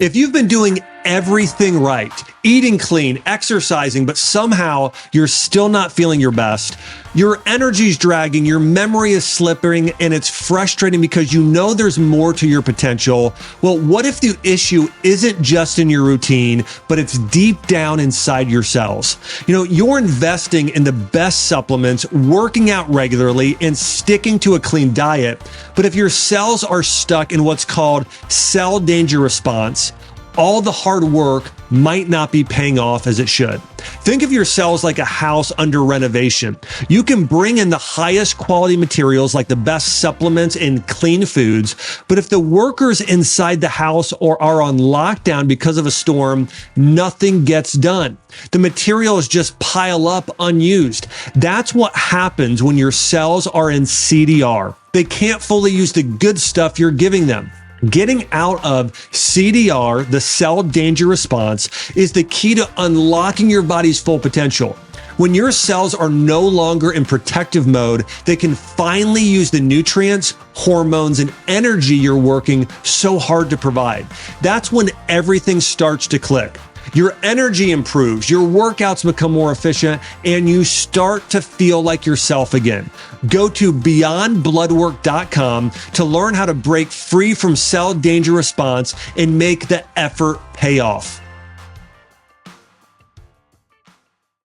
If you've been doing everything right, eating clean, exercising, but somehow you're still not feeling your best, your energy's dragging, your memory is slipping, and it's frustrating because you know there's more to your potential. Well, what if the issue isn't just in your routine, but it's deep down inside your cells? You're investing in the best supplements, working out regularly, and sticking to a clean diet. But if your cells are stuck in what's called cell danger response, all the hard work might not be paying off as it should. Think of your cells like a house under renovation. You can bring in the highest quality materials like the best supplements and clean foods, but if the workers inside the house are on lockdown because of a storm, nothing gets done. The materials just pile up unused. That's what happens when your cells are in CDR. They can't fully use the good stuff you're giving them. Getting out of CDR, the cell danger response, is the key to unlocking your body's full potential. When your cells are no longer in protective mode, they can finally use the nutrients, hormones, and energy you're working so hard to provide. That's when everything starts to click. Your energy improves, your workouts become more efficient, and you start to feel like yourself again. Go to beyondbloodwork.com to learn how to break free from cell danger response and make the effort pay off.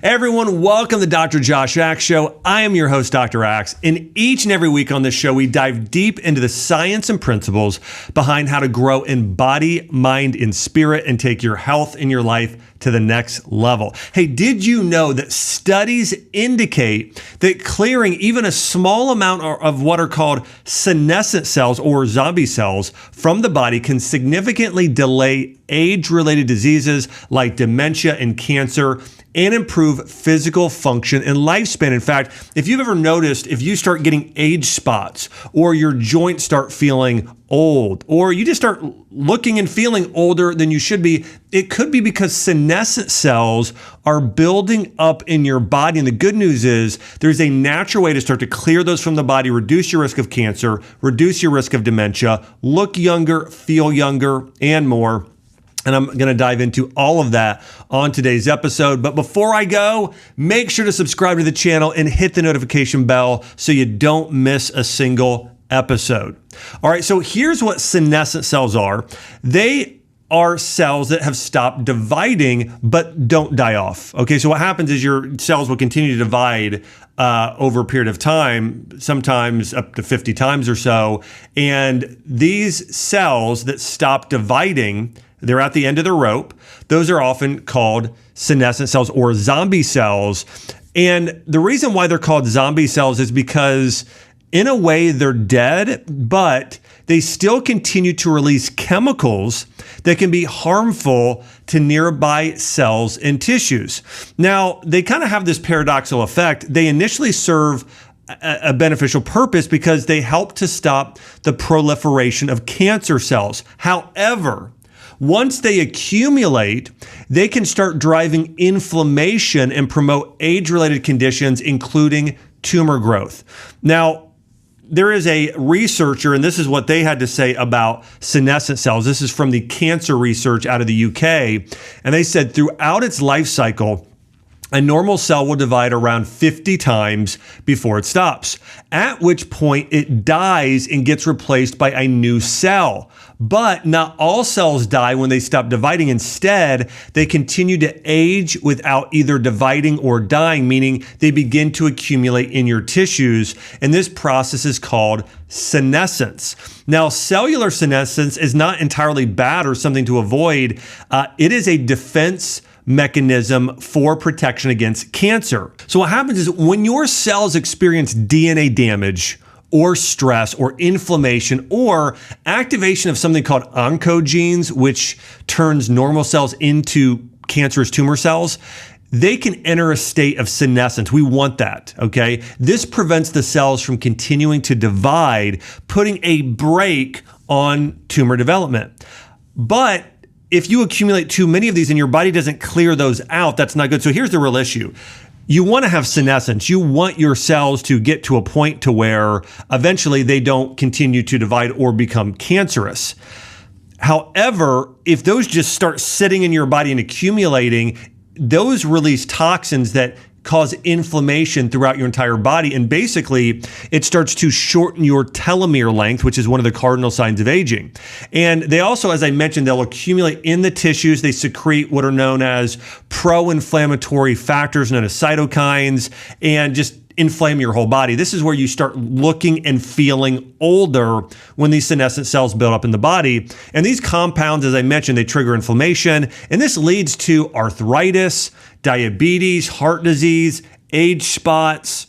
Hey everyone, welcome to the Dr. Josh Axe Show. I am your host, Dr. Axe, and each and every week on this show, we dive deep into the science and principles behind how to grow in body, mind, and spirit and take your health and your life to the next level. Hey, did you know that studies indicate that clearing even a small amount of what are called senescent cells or zombie cells from the body can significantly delay age-related diseases like dementia and cancer and improve physical function and lifespan? In fact, if you've ever noticed, if you start getting age spots or your joints start feeling old, or you just start looking and feeling older than you should be, it could be because senescent cells are building up in your body. And the good news is there's a natural way to start to clear those from the body, reduce your risk of cancer, reduce your risk of dementia, look younger, feel younger, and more. And I'm going to dive into all of that on today's episode. But before I go, make sure to subscribe to the channel and hit the notification bell so you don't miss a single episode. All right, so here's what senescent cells are. They are cells that have stopped dividing but don't die off. Okay, so what happens is your cells will continue to divide over a period of time, sometimes up to 50 times or so. And these cells that stop dividing, they're at the end of the rope. Those are often called senescent cells or zombie cells. And the reason why they're called zombie cells is because in a way they're dead, but they still continue to release chemicals that can be harmful to nearby cells and tissues. Now, they kind of have this paradoxical effect. They initially serve a beneficial purpose because they help to stop the proliferation of cancer cells. However, once they accumulate, they can start driving inflammation and promote age-related conditions, including tumor growth. Now, there is a researcher, and this is what they had to say about senescent cells. This is from the cancer research out of the UK. And they said throughout its life cycle, a normal cell will divide around 50 times before it stops, at which point it dies and gets replaced by a new cell. But not all cells die when they stop dividing. Instead, they continue to age without either dividing or dying, meaning they begin to accumulate in your tissues. And this process is called senescence. Now, cellular senescence is not entirely bad or something to avoid. It is a defense mechanism for protection against cancer. So what happens is when your cells experience DNA damage or stress or inflammation or activation of something called oncogenes, which turns normal cells into cancerous tumor cells, they can enter a state of senescence. We want that, okay? This prevents the cells from continuing to divide, putting a brake on tumor development. But if you accumulate too many of these and your body doesn't clear those out, that's not good. So here's the real issue. You want to have senescence. You want your cells to get to a point to where eventually they don't continue to divide or become cancerous. However, if those just start sitting in your body and accumulating, those release toxins that cause inflammation throughout your entire body. And basically, it starts to shorten your telomere length, which is one of the cardinal signs of aging. And they also, as I mentioned, they'll accumulate in the tissues. They secrete what are known as pro-inflammatory factors, known as cytokines, and just inflame your whole body. This is where you start looking and feeling older when these senescent cells build up in the body. And these compounds, as I mentioned, they trigger inflammation, and this leads to arthritis, diabetes, heart disease, age spots,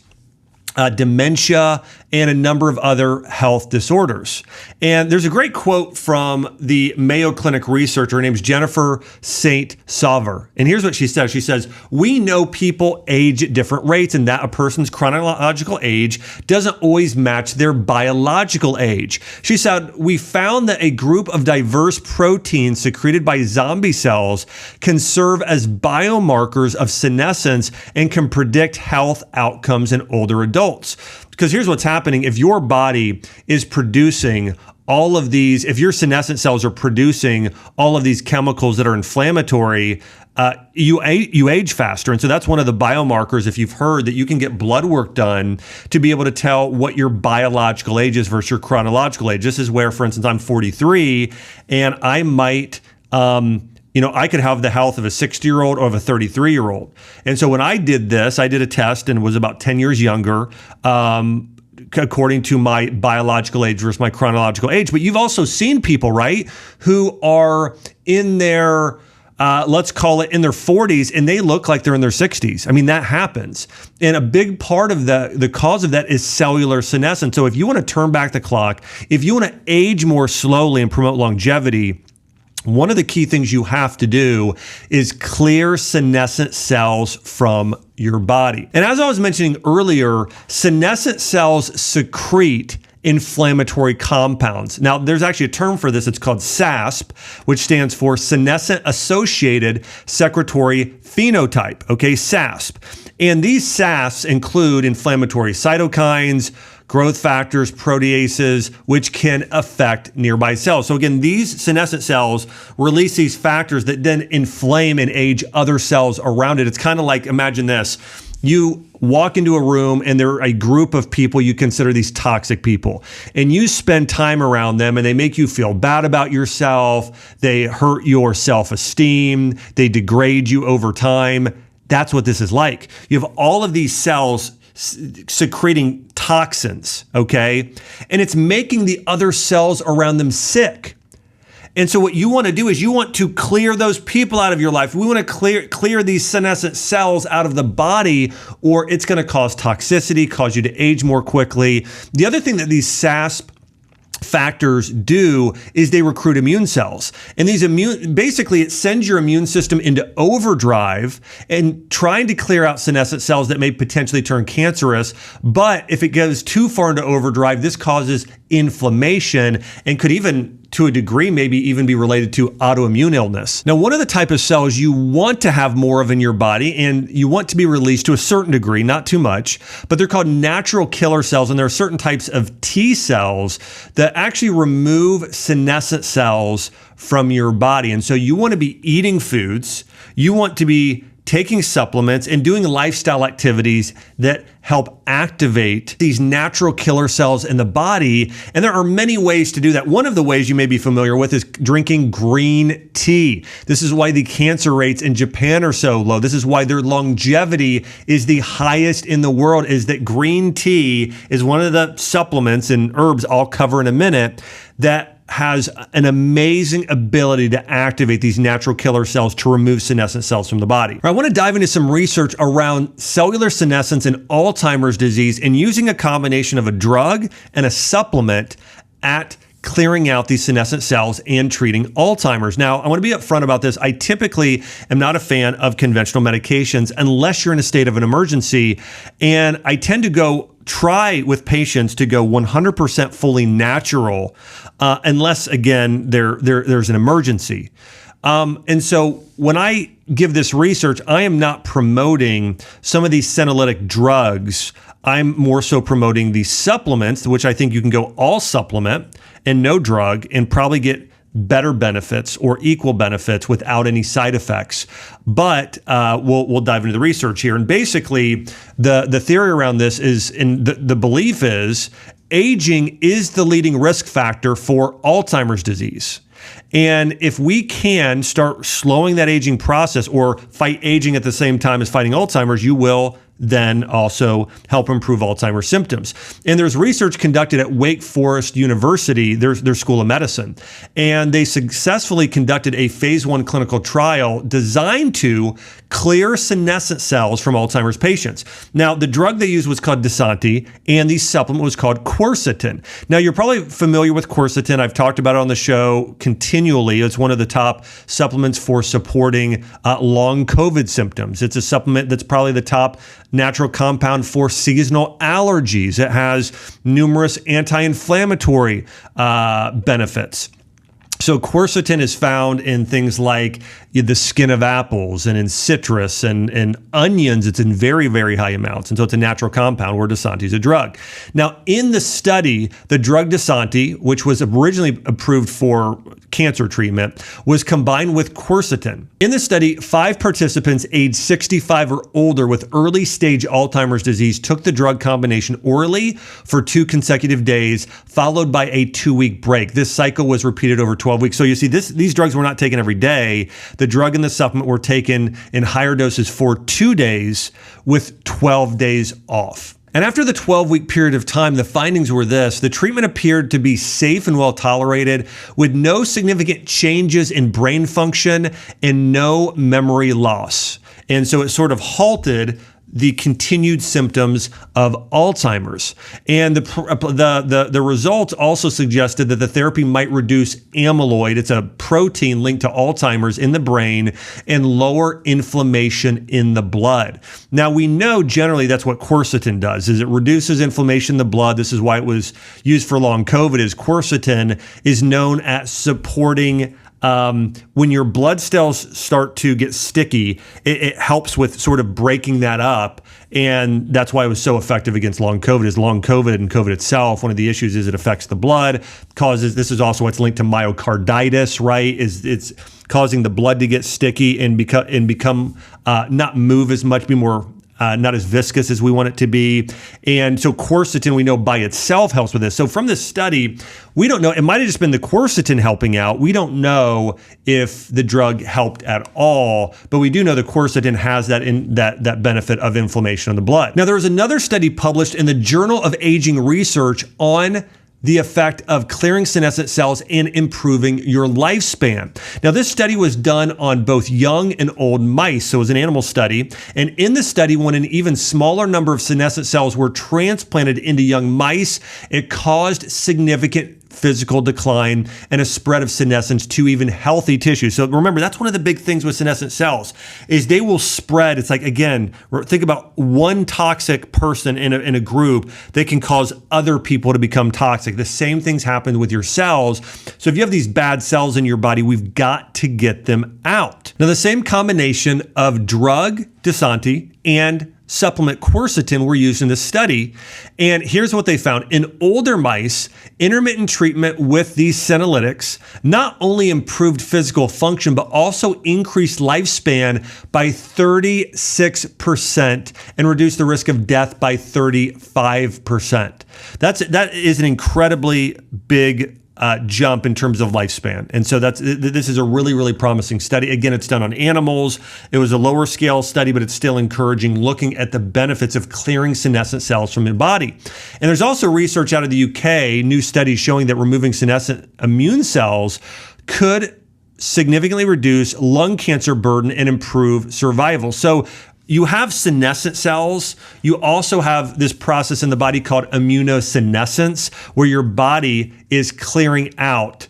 dementia, and a number of other health disorders. And there's a great quote from the Mayo Clinic researcher. Her name's Jennifer St. Sauver. And here's what she says. She says, we know people age at different rates and that a person's chronological age doesn't always match their biological age. She said, we found that a group of diverse proteins secreted by zombie cells can serve as biomarkers of senescence and can predict health outcomes in older adults. Because here's what's happening. If your body is producing all of these, if your senescent cells are producing all of these chemicals that are inflammatory, you age faster. And so that's one of the biomarkers, if you've heard, that you can get blood work done to be able to tell what your biological age is versus your chronological age. This is where, for instance, I'm 43 and I might, I could have the health of a 60-year-old or of a 33-year-old. And so when I did this, I did a test and was about 10 years younger, according to my biological age versus my chronological age. But you've also seen people, right, who are in their, let's call it in their 40s, and they look like they're in their 60s. I mean, that happens. And a big part of the cause of that is cellular senescence. So if you want to turn back the clock, if you want to age more slowly and promote longevity, one of the key things you have to do is clear senescent cells from your body. And as I was mentioning earlier, senescent cells secrete inflammatory compounds. Now, there's actually a term for this. It's called SASP, which stands for senescent associated secretory phenotype. Okay, SASP. And these SASPs include inflammatory cytokines, growth factors, proteases, which can affect nearby cells. So again, these senescent cells release these factors that then inflame and age other cells around it. It's kind of like, imagine this. You walk into a room and there are a group of people you consider these toxic people, and you spend time around them and they make you feel bad about yourself. They hurt your self-esteem. They degrade you over time. That's what this is like. You have all of these cells secreting toxins, okay? And it's making the other cells around them sick. And so what you want to do is you want to clear those people out of your life. We want to clear these senescent cells out of the body, or it's going to cause toxicity, cause you to age more quickly. The other thing that these SASP factors do is they recruit immune cells. And these basically it sends your immune system into overdrive and trying to clear out senescent cells that may potentially turn cancerous. But if it goes too far into overdrive, this causes inflammation and could even, to a degree, maybe even be related to autoimmune illness. Now, one of the type of cells you want to have more of in your body, and you want to be released to a certain degree, not too much, but they're called natural killer cells. And there are certain types of T cells that actually remove senescent cells from your body. And so you want to be eating foods, you want to be taking supplements and doing lifestyle activities that help activate these natural killer cells in the body. And there are many ways to do that. One of the ways you may be familiar with is drinking green tea. This is why the cancer rates in Japan are so low. This is why their longevity is the highest in the world, is that green tea is one of the supplements, and herbs I'll cover in a minute, that has an amazing ability to activate these natural killer cells to remove senescent cells from the body. I want to dive into some research around cellular senescence and Alzheimer's disease and using a combination of a drug and a supplement at clearing out these senescent cells and treating Alzheimer's. Now, I want to be upfront about this. I typically am not a fan of conventional medications unless you're in a state of an emergency, and I tend to try with patients to go 100% fully natural, unless, again, there's an emergency. And so when I give this research, I am not promoting some of these senolytic drugs. I'm more so promoting these supplements, which I think you can go all supplement and no drug and probably get better benefits or equal benefits without any side effects. But we'll dive into the research here. And basically, the theory around this is, and the belief is, aging is the leading risk factor for Alzheimer's disease. And if we can start slowing that aging process or fight aging at the same time as fighting Alzheimer's, you will then also help improve Alzheimer's symptoms. And there's research conducted at Wake Forest University, their School of Medicine, and they successfully conducted a phase 1 clinical trial designed to clear senescent cells from Alzheimer's patients. Now, the drug they used was called Disanti, and the supplement was called quercetin. Now, you're probably familiar with quercetin. I've talked about it on the show continually. It's one of the top supplements for supporting long COVID symptoms. It's a supplement that's probably the top natural compound for seasonal allergies. It has numerous anti-inflammatory benefits. So quercetin is found in things like the skin of apples and in citrus and onions. It's in very, very high amounts. And so it's a natural compound where Disanti is a drug. Now, in the study, the drug Disanti, which was originally approved for cancer treatment, was combined with quercetin. In the study, 5 participants aged 65 or older with early stage Alzheimer's disease took the drug combination orally for 2 consecutive days, followed by a 2-week break. This cycle was repeated over 12 weeks. So you see, these drugs were not taken every day. The drug and the supplement were taken in higher doses for 2 days with 12 days off. And after the 12-week period of time, the findings were this: the treatment appeared to be safe and well tolerated, with no significant changes in brain function and no memory loss. And so it sort of halted the continued symptoms of Alzheimer's. And the results also suggested that the therapy might reduce amyloid. It's a protein linked to Alzheimer's in the brain, and lower inflammation in the blood. Now, we know generally that's what quercetin does, is it reduces inflammation in the blood. This is why it was used for long COVID, is quercetin is known at supporting when your blood cells start to get sticky, it helps with sort of breaking that up. And that's why it was so effective against long COVID. Is long COVID and COVID itself, one of the issues is it affects the blood, this is also what's linked to myocarditis, right? It's causing the blood to get sticky and become not move as much, be more not as viscous as we want it to be. And so quercetin, we know by itself helps with this. So from this study, we don't know, it might have just been the quercetin helping out. We don't know if the drug helped at all, but we do know the quercetin has that benefit of inflammation in the blood. Now, there was another study published in the Journal of Aging Research on the effect of clearing senescent cells and improving your lifespan. Now, this study was done on both young and old mice, so it was an animal study. And in the study, when an even smaller number of senescent cells were transplanted into young mice, it caused significant physical decline and a spread of senescence to even healthy tissue. So remember, that's one of the big things with senescent cells, is they will spread. It's like, again, think about one toxic person in a group, they can cause other people to become toxic. The same things happen with your cells. So if you have these bad cells in your body, we've got to get them out. Now, the same combination of drug Disanti and supplement quercetin were used in this study. And here's what they found. In older mice, intermittent treatment with these senolytics not only improved physical function, but also increased lifespan by 36% and reduced the risk of death by 35%. That is an incredibly big jump in terms of lifespan. And so this is a really, really promising study. Again, it's done on animals. It was a lower scale study, but it's still encouraging, looking at the benefits of clearing senescent cells from the body. And there's also research out of the UK, new studies showing that removing senescent immune cells could significantly reduce lung cancer burden and improve survival. So you have senescent cells. You also have this process in the body called immunosenescence, where your body is clearing out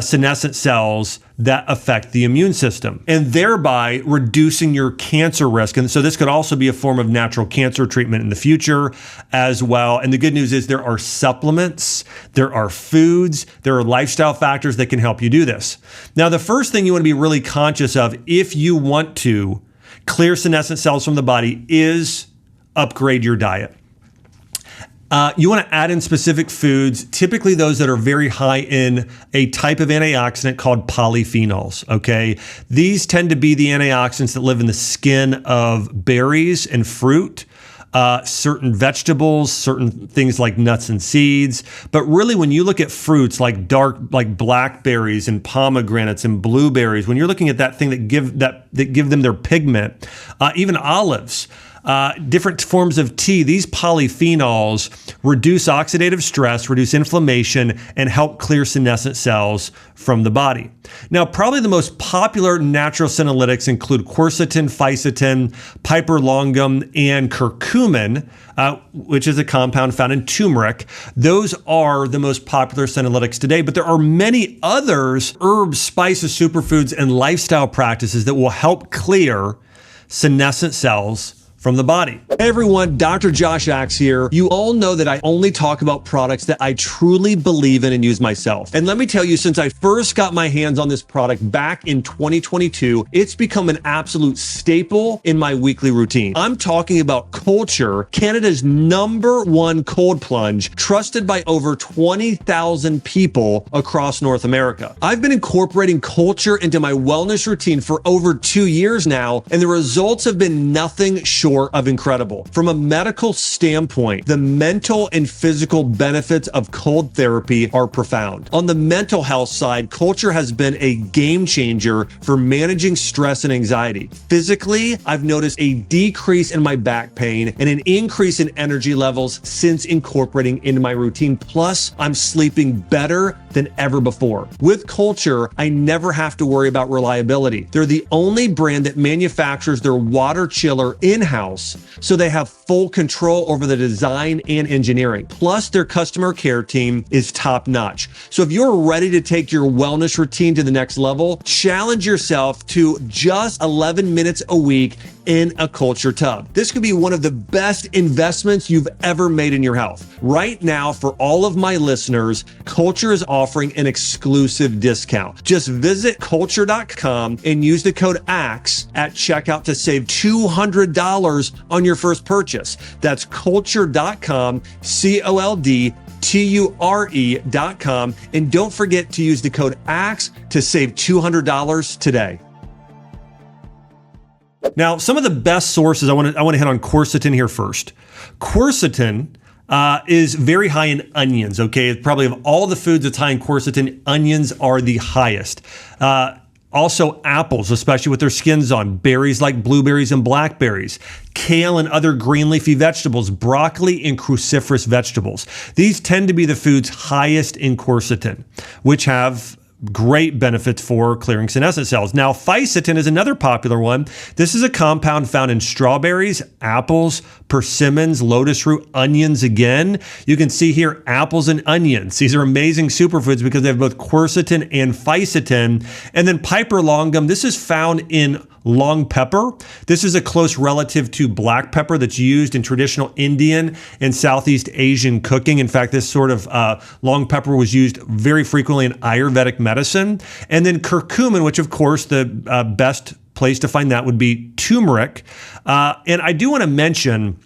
senescent cells that affect the immune system, and thereby reducing your cancer risk. And so this could also be a form of natural cancer treatment in the future as well. And the good news is there are supplements, there are foods, there are lifestyle factors that can help you do this. Now, the first thing you want to be really conscious of if you want to clear senescent cells from the body is upgrade your diet. You want to add in specific foods, typically those that are very high in a type of antioxidant called polyphenols, okay? These tend to be the antioxidants that live in the skin of berries and fruit, certain vegetables, certain things like nuts and seeds. But really, when you look at fruits like blackberries and pomegranates and blueberries, when you're looking at that thing that give them their pigment, even olives, different forms of tea, these polyphenols reduce oxidative stress, reduce inflammation, and help clear senescent cells from the body. Now, probably the most popular natural senolytics include quercetin, fisetin, piperlongum, and curcumin, which is a compound found in turmeric. Those are the most popular senolytics today, but there are many others, herbs, spices, superfoods, and lifestyle practices that will help clear senescent cells from the body. Hey everyone, Dr. Josh Axe here. You all know that I only talk about products that I truly believe in and use myself. And let me tell you, since I first got my hands on this product back in 2022, it's become an absolute staple in my weekly routine. I'm talking about Culture, Canada's #1 cold plunge, trusted by over 20,000 people across North America. I've been incorporating Culture into my wellness routine for over 2 years now, and the results have been nothing short of incredible. From a medical standpoint, the mental and physical benefits of cold therapy are profound. On the mental health side, Culture has been a game changer for managing stress and anxiety. Physically, I've noticed a decrease in my back pain and an increase in energy levels since incorporating into my routine. Plus, I'm sleeping better than ever before. With Culture, I never have to worry about reliability. They're the only brand that manufactures their water chiller in-house, so they have full control over the design and engineering. Plus, their customer care team is top notch. So if you're ready to take your wellness routine to the next level, challenge yourself to just 11 minutes a week in a Culture tub. This could be one of the best investments you've ever made in your health. Right now, for all of my listeners, Culture is offering an exclusive discount. Just visit culture.com and use the code AXE at checkout to save $200 on your first purchase. That's culture.com, COLDTURE.com. And don't forget to use the code AXE to save $200 today. Now, some of the best sources, I want to hit on quercetin here first. Quercetin is very high in onions, okay? Probably of all the foods that's high in quercetin, onions are the highest. Also apples, especially with their skins on, berries like blueberries and blackberries, kale and other green leafy vegetables, broccoli and cruciferous vegetables. These tend to be the foods highest in quercetin, which have great benefits for clearing senescent cells. Now, fisetin is another popular one. This is a compound found in strawberries, apples, persimmons, lotus root, onions again. You can see here apples and onions. These are amazing superfoods because they have both quercetin and fisetin. And then piperlongum, this is found in long pepper. This is a close relative to black pepper that's used in traditional Indian and Southeast Asian cooking. In fact, this sort of long pepper was used very frequently in Ayurvedic medicine. And then curcumin, which of course the best place to find that would be turmeric. And I do want to mention,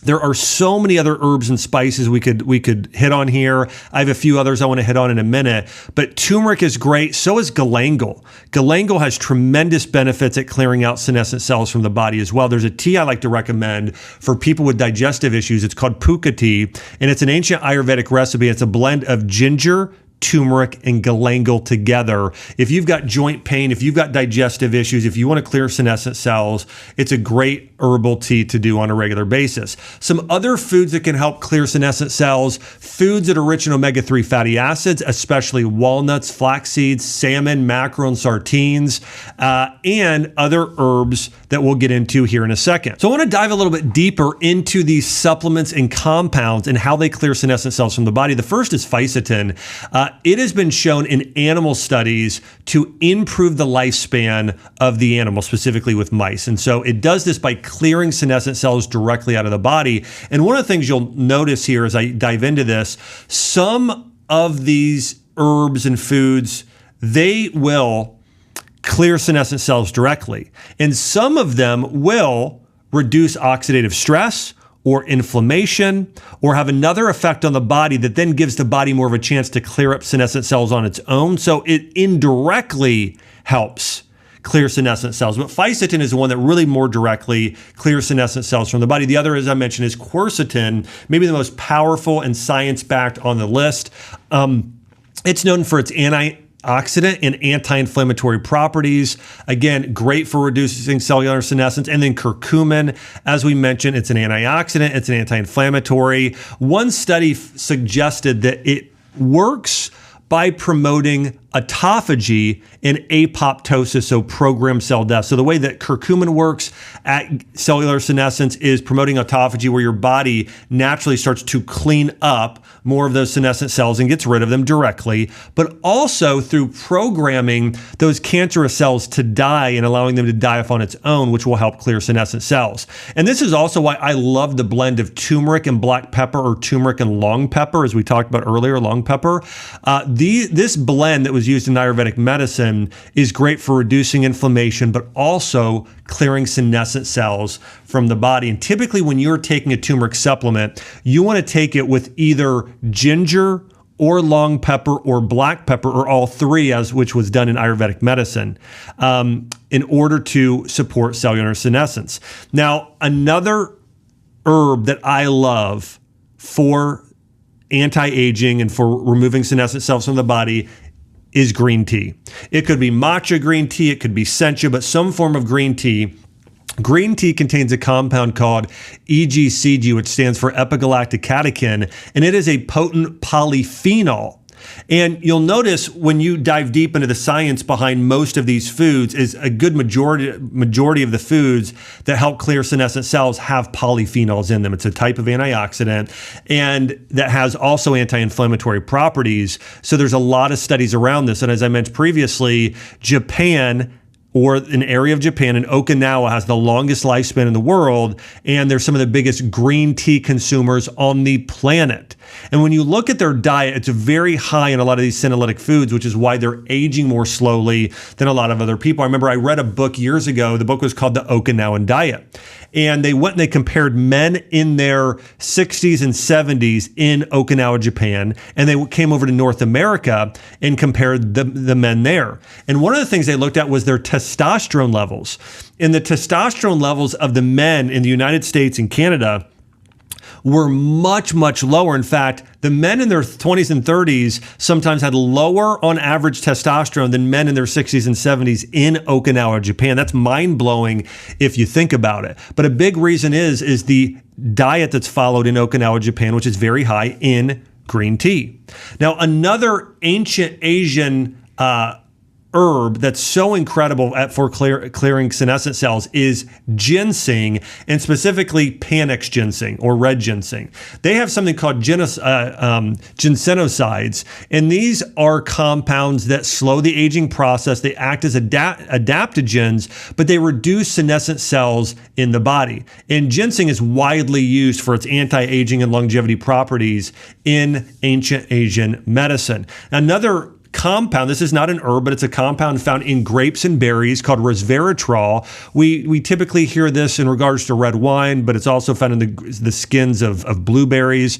there are so many other herbs and spices we could hit on here. I have a few others I want to hit on in a minute, but turmeric is great. So is galangal. Galangal has tremendous benefits at clearing out senescent cells from the body as well. There's a tea I like to recommend for people with digestive issues. It's called puka tea, and it's an ancient Ayurvedic recipe. It's a blend of ginger, turmeric, and galangal together. If you've got joint pain, if you've got digestive issues, if you want to clear senescent cells, it's a great herbal tea to do on a regular basis. Some other foods that can help clear senescent cells, foods that are rich in omega-3 fatty acids, especially walnuts, flax seeds, salmon, mackerel, and sardines, and other herbs that we'll get into here in a second. So I want to dive a little bit deeper into these supplements and compounds and how they clear senescent cells from the body. The first is fisetin. It has been shown in animal studies to improve the lifespan of the animal, specifically with mice. And so it does this by clearing senescent cells directly out of the body. And one of the things you'll notice here as I dive into this, some of these herbs and foods, they will clear senescent cells directly. And some of them will reduce oxidative stress or inflammation, or have another effect on the body that then gives the body more of a chance to clear up senescent cells on its own. So it indirectly helps clear senescent cells. But fisetin is the one that really more directly clears senescent cells from the body. The other, as I mentioned, is quercetin, maybe the most powerful and science-backed on the list. It's known for its antioxidant and anti-inflammatory properties. Again, great for reducing cellular senescence. And then curcumin, as we mentioned, it's an antioxidant, it's an anti-inflammatory. One study suggested that it works by promoting autophagy and apoptosis, so programmed cell death. So the way that curcumin works at cellular senescence is promoting autophagy, where your body naturally starts to clean up more of those senescent cells and gets rid of them directly, but also through programming those cancerous cells to die and allowing them to die off on its own, which will help clear senescent cells. And this is also why I love the blend of turmeric and black pepper, or turmeric and long pepper, as we talked about earlier, long pepper. This blend that was used in Ayurvedic medicine is great for reducing inflammation, but also clearing senescent cells from the body. And typically when you're taking a turmeric supplement, you want to take it with either ginger or long pepper or black pepper, or all three, as which was done in Ayurvedic medicine, in order to support cellular senescence. Now, another herb that I love for anti-aging and for removing senescent cells from the body is green tea. It could be matcha green tea, it could be sencha, but some form of green tea. Green tea contains a compound called EGCG, which stands for epigalactic catechin, and it is a potent polyphenol. And you'll notice when you dive deep into the science behind most of these foods, is a good majority of the foods that help clear senescent cells have polyphenols in them. It's a type of antioxidant, and that has also anti-inflammatory properties. So there's a lot of studies around this. And as I mentioned previously, Japan, or an area of Japan, and Okinawa, has the longest lifespan in the world, and they're some of the biggest green tea consumers on the planet. And when you look at their diet, it's very high in a lot of these senolytic foods, which is why they're aging more slowly than a lot of other people. I remember I read a book years ago. The book was called The Okinawan Diet. And they went and they compared men in their 60s and 70s in Okinawa, Japan, and they came over to North America and compared the men there. And one of the things they looked at was their testosterone levels. And the testosterone levels of the men in the United States and Canada were much, much lower. In fact, the men in their 20s and 30s sometimes had lower on average testosterone than men in their 60s and 70s in Okinawa, Japan. That's mind-blowing if you think about it. But a big reason is the diet that's followed in Okinawa, Japan, which is very high in green tea. Now, another ancient Asian herb that's so incredible for clearing senescent cells is ginseng, and specifically Panax ginseng or red ginseng. They have something called ginsenosides, and these are compounds that slow the aging process. They act as adaptogens, but they reduce senescent cells in the body. And ginseng is widely used for its anti-aging and longevity properties in ancient Asian medicine. Another compound, this is not an herb, but it's a compound found in grapes and berries called resveratrol. We typically hear this in regards to red wine, but it's also found in the skins of blueberries.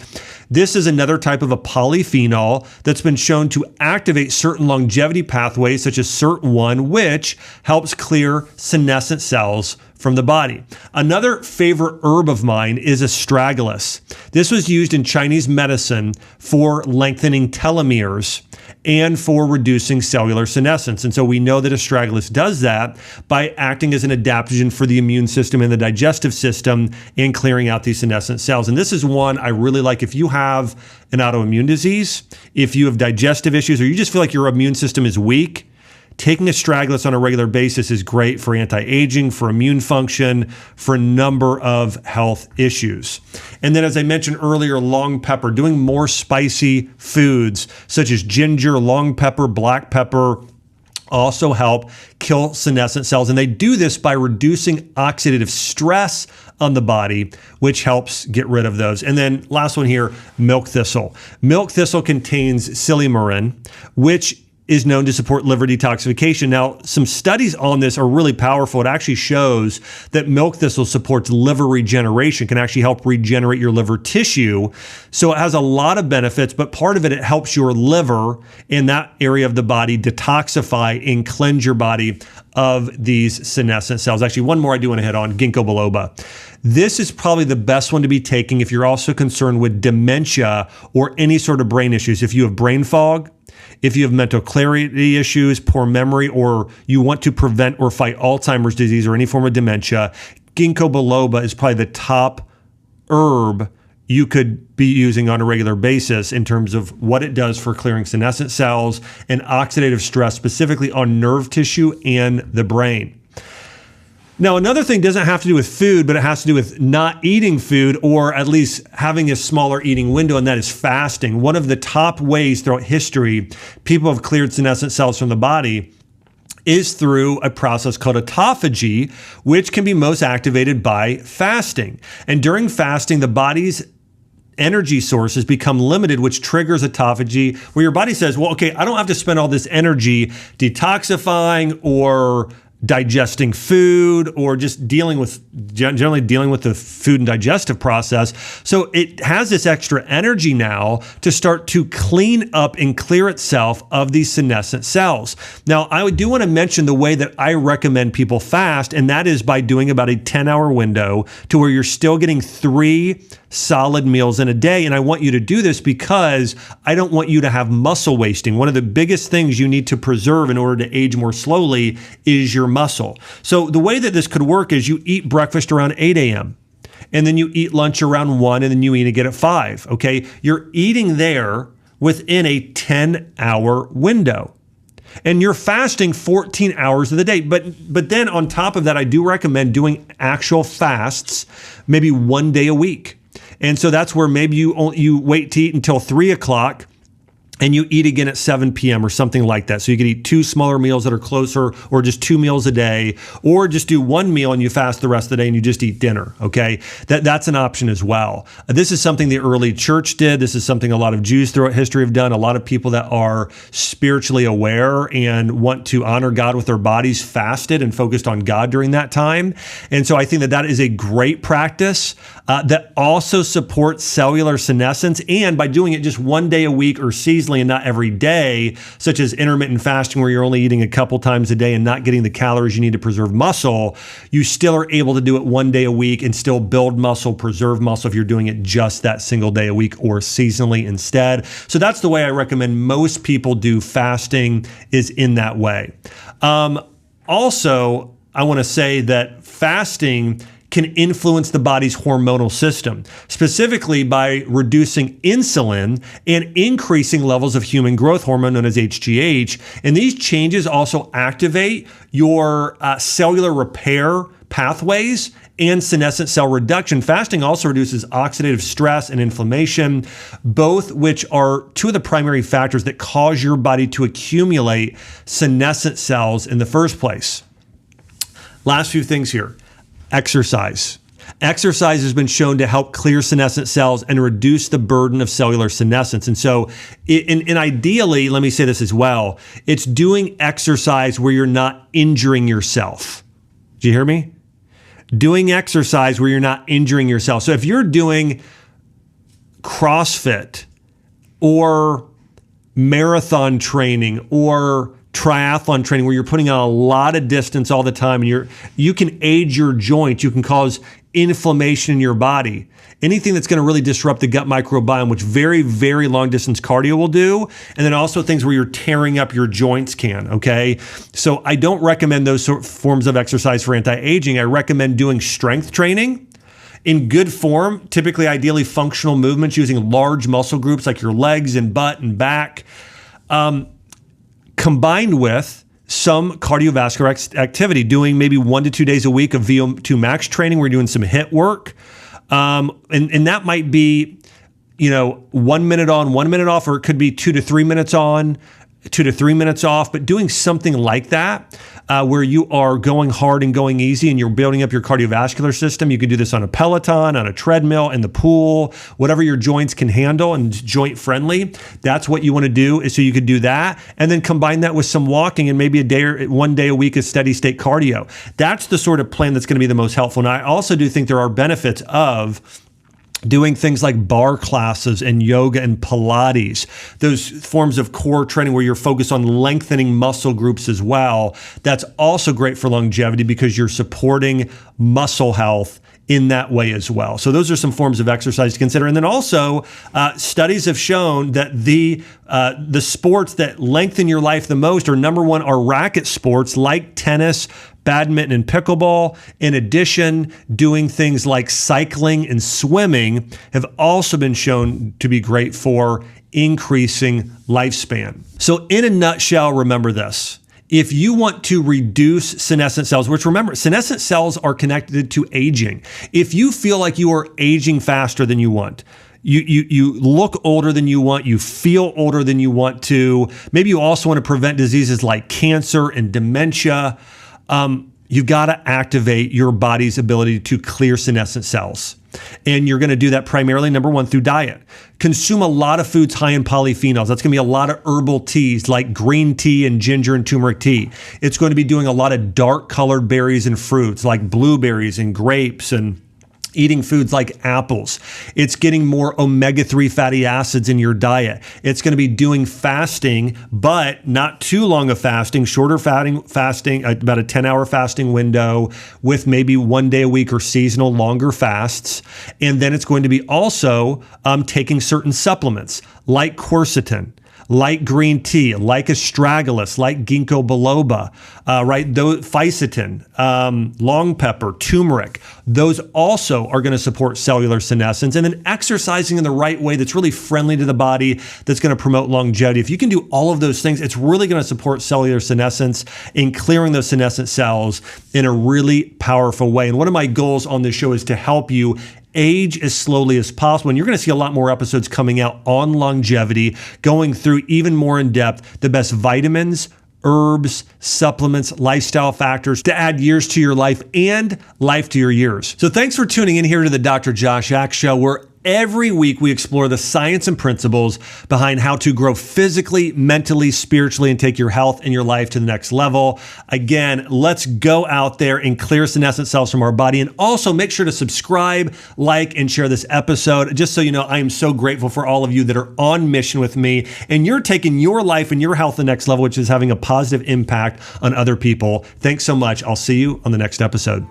This is another type of a polyphenol that's been shown to activate certain longevity pathways, such as SIRT1, which helps clear senescent cells from the body. Another favorite herb of mine is astragalus. This was used in Chinese medicine for lengthening telomeres and for reducing cellular senescence. And so we know that astragalus does that by acting as an adaptogen for the immune system and the digestive system and clearing out these senescent cells. And this is one I really like. If you have an autoimmune disease, if you have digestive issues, or you just feel like your immune system is weak, taking astragalus on a regular basis is great for anti-aging, for immune function, for a number of health issues. And then, as I mentioned earlier, long pepper, doing more spicy foods such as ginger, long pepper, black pepper, also help kill senescent cells. And they do this by reducing oxidative stress on the body, which helps get rid of those. And then last one here, milk thistle. Milk thistle contains silymarin, which is known to support liver detoxification. Now, some studies on this are really powerful. It actually shows that milk thistle supports liver regeneration, can actually help regenerate your liver tissue. So it has a lot of benefits, but part of it, it helps your liver in that area of the body detoxify and cleanse your body of these senescent cells. Actually, one more I do want to hit on, ginkgo biloba. This is probably the best one to be taking if you're also concerned with dementia or any sort of brain issues. If you have brain fog, if you have mental clarity issues, poor memory, or you want to prevent or fight Alzheimer's disease or any form of dementia, ginkgo biloba is probably the top herb you could be using on a regular basis in terms of what it does for clearing senescent cells and oxidative stress, specifically on nerve tissue and the brain. Now, another thing doesn't have to do with food, but it has to do with not eating food, or at least having a smaller eating window, and that is fasting. One of the top ways throughout history people have cleared senescent cells from the body is through a process called autophagy, which can be most activated by fasting. And during fasting, the body's energy sources become limited, which triggers autophagy, where your body says, well, okay, I don't have to spend all this energy detoxifying or digesting food or just generally dealing with the food and digestive process. So it has this extra energy now to start to clean up and clear itself of these senescent cells. Now, I do want to mention the way that I recommend people fast, and that is by doing about a 10-hour window to where you're still getting 3 solid meals in a day. And I want you to do this because I don't want you to have muscle wasting. One of the biggest things you need to preserve in order to age more slowly is your muscle. So the way that this could work is you eat breakfast around 8 a.m. and then you eat lunch around 1 and then you eat again at 5. Okay. You're eating there within a 10-hour window. And you're fasting 14 hours of the day. But then on top of that, I do recommend doing actual fasts, maybe 1 day a week. And so that's where maybe you wait to eat until 3 o'clock and you eat again at 7 p.m. or something like that. So you could eat 2 smaller meals that are closer, or just 2 meals a day, or just do 1 meal and you fast the rest of the day and you just eat dinner, okay? That's an option as well. This is something the early church did. This is something a lot of Jews throughout history have done. A lot of people that are spiritually aware and want to honor God with their bodies fasted and focused on God during that time. And so I think that is a great practice that also supports cellular senescence. And by doing it just 1 day a week or seasonally and not every day, such as intermittent fasting where you're only eating a couple times a day and not getting the calories you need to preserve muscle, you still are able to do it 1 day a week and still build muscle, preserve muscle if you're doing it just that single day a week or seasonally instead. So that's the way I recommend most people do fasting, is in that way. Also, I want to say that fasting can influence the body's hormonal system, specifically by reducing insulin and increasing levels of human growth hormone known as HGH. And these changes also activate your cellular repair pathways and senescent cell reduction. Fasting also reduces oxidative stress and inflammation, both which are 2 of the primary factors that cause your body to accumulate senescent cells in the first place. Last few things here. Exercise. Exercise has been shown to help clear senescent cells and reduce the burden of cellular senescence. And so, and ideally, let me say this as well, it's doing exercise where you're not injuring yourself. Do you hear me? Doing exercise where you're not injuring yourself. So if you're doing CrossFit or marathon training or triathlon training where you're putting on a lot of distance all the time and you can age your joints, you can cause inflammation in your body. Anything that's going to really disrupt the gut microbiome, which very, very long distance cardio will do. And then also things where you're tearing up your joints can, okay? So I don't recommend those forms of exercise for anti-aging. I recommend doing strength training in good form, typically ideally functional movements using large muscle groups like your legs and butt and back. Combined with some cardiovascular activity, doing maybe 1 to 2 days a week of VO2 max training. We're doing some HIIT work. And that might be, 1 minute on, 1 minute off, or it could be 2 to 3 minutes on 2 to 3 minutes off, but doing something like that where you are going hard and going easy and you're building up your cardiovascular system. You can do this on a Peloton, on a treadmill, in the pool, whatever your joints can handle and joint friendly. That's what you want to do, is so you could do that and then combine that with some walking and maybe 1 day a week of steady state cardio. That's the sort of plan that's going to be the most helpful. And I also do think there are benefits of doing things like bar classes and yoga and Pilates, those forms of core training where you're focused on lengthening muscle groups as well. That's also great for longevity because you're supporting muscle health in that way as well. So those are some forms of exercise to consider. And then also, studies have shown that the sports that lengthen your life the most are, number one, are racket sports like tennis, badminton, and pickleball. In addition, doing things like cycling and swimming have also been shown to be great for increasing lifespan. So in a nutshell, remember this. If you want to reduce senescent cells, which remember, senescent cells are connected to aging. If you feel like you are aging faster than you want, you look older than you want, you feel older than you want to, maybe you also want to prevent diseases like cancer and dementia, you've got to activate your body's ability to clear senescent cells. And you're going to do that primarily, number one, through diet. Consume a lot of foods high in polyphenols. That's going to be a lot of herbal teas like green tea and ginger and turmeric tea. It's going to be doing a lot of dark colored berries and fruits like blueberries and grapes, and eating foods like apples. It's getting more omega-3 fatty acids in your diet. It's going to be doing fasting, but not too long of fasting, shorter fasting, about a 10-hour fasting window with maybe 1 day a week or seasonal longer fasts. And then it's going to be also taking certain supplements like quercetin, like green tea, like astragalus, like ginkgo biloba, fisetin, long pepper, turmeric. Those also are going to support cellular senescence. And then exercising in the right way that's really friendly to the body, that's going to promote longevity. If you can do all of those things, it's really going to support cellular senescence in clearing those senescent cells in a really powerful way. And one of my goals on this show is to help you age as slowly as possible. And you're going to see a lot more episodes coming out on longevity, going through even more in depth the best vitamins, herbs, supplements, lifestyle factors to add years to your life and life to your years. So thanks for tuning in here to the Dr. Josh Axe Show, where every week we explore the science and principles behind how to grow physically, mentally, spiritually, and take your health and your life to the next level. Again, let's go out there and clear senescent cells from our body. And also make sure to subscribe, like, and share this episode. Just so you know, I am so grateful for all of you that are on mission with me, and you're taking your life and your health to the next level, which is having a positive impact on other people. Thanks so much. I'll see you on the next episode.